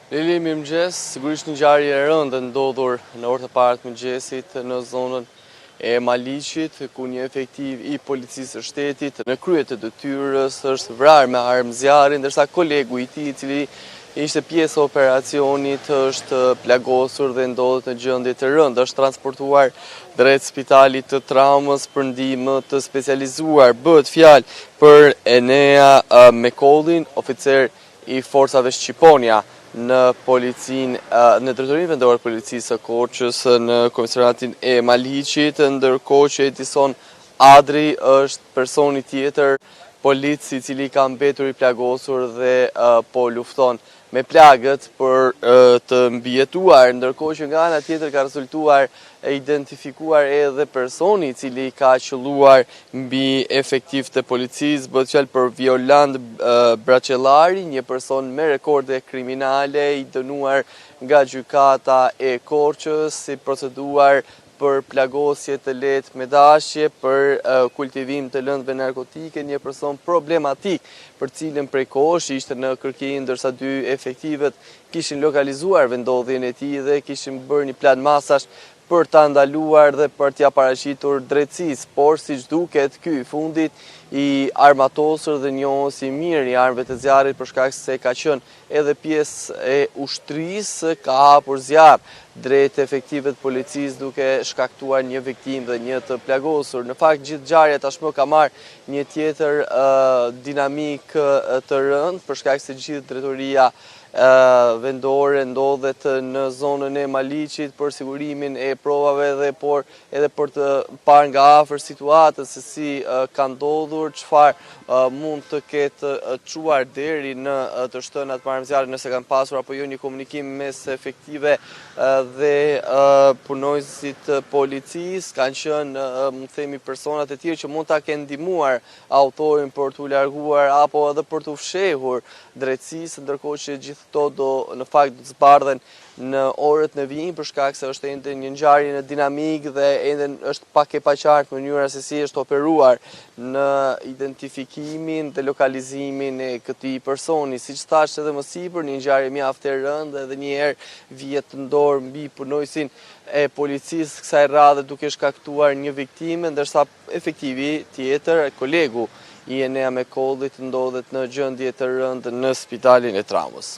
Lili, mirëmëngjes, sigurisht një ngjarje e rëndë ndodhur në orët e para të mëngjesit në zonën e Maliqit, ku një efektiv i policisë së shtetit në krye të detyrës është vrarë me armë zjarri, ndërsa kolegu i tij, i cili ishte pjesë e operacionit, është plagosur dhe ndodhet në gjendje të rëndë. Është transportuar drejt spitalit të traumës për ndihmë të specializuar. Bëhet fjalë për Enea Mekollin, oficer i forcave Shqiponia në në drejtorinë vendore të policisë së Korçës në komisariatin e Maliqit, ndërkohë që Edison Adri është personi tjetër polic i cili ka mbetur i plagosur dhe po lufton me plagët për të mbijetuar, ndërkohë që nga ana tjetër ka rezultuar e identifikuar edhe personi i cili ka qëlluar mbi efektiv të policisë. Bëhet fjalë për Violand Braçellari, një person me rekorde kriminale i dënuar nga gjykata e Korçës si proceduar për plagosje të lehtë me dashje, për kultivim të lëndëve narkotike, një person problematik për cilën prej kohësh ishte në kërkim, ndërsa dy efektivet kishin lokalizuar vendodhjen e tij dhe kishin bërë një plan masash për ta ndaluar dhe për t'ia paraqitur drejtësisë, por siç duket ky i fundit i armatosur dhe njohës i mirë i armëve të zjarrit për shkak se ka qenë edhe pjesë e ushtrisë, ka hapur zjarr drejt efektivet policisë duke shkaktuar një viktimë dhe një të plagosur. Në fakt gjithë ngjarja tashmë ka marrë një tjetër dinamik të rëndë për shkak se gjithë drejtoria vendore ndodhet në zonën e Maliqit për sigurimin e provave dhe por edhe për të parë nga afër situatën se si ka ndodhur, çfarë mund të ketë çuar deri në të shtënat me armë zjarri nëse kanë pasur apo jo një komunikim mes efektive dhe punojësit policisë, kanë qenë mund themi personat e tjerë që mund ta kenë ndihmuar autorin për t'u larguar apo edhe për t'u fshehur drejtësisë, ndërkohë që gjithë këto do në fakt të zbardhen në orët në vijim për shkak se është ende një ngjarje në dinamik dhe ende është pak e paqartë mënyra se si është operuar në identifikimin dhe lokalizimin e këtij personi. Siç thash edhe më sipër, një ngjarje mjaft e rëndë edhe një herë vihet të ndorë mbi punojësin e policisë kësaj radhe duke shkaktuar një viktimë, ndërsa efektivi tjetër, kolegu i Enea Mekollit, ndodhet në gjendje të rëndë në spitalin e traumës.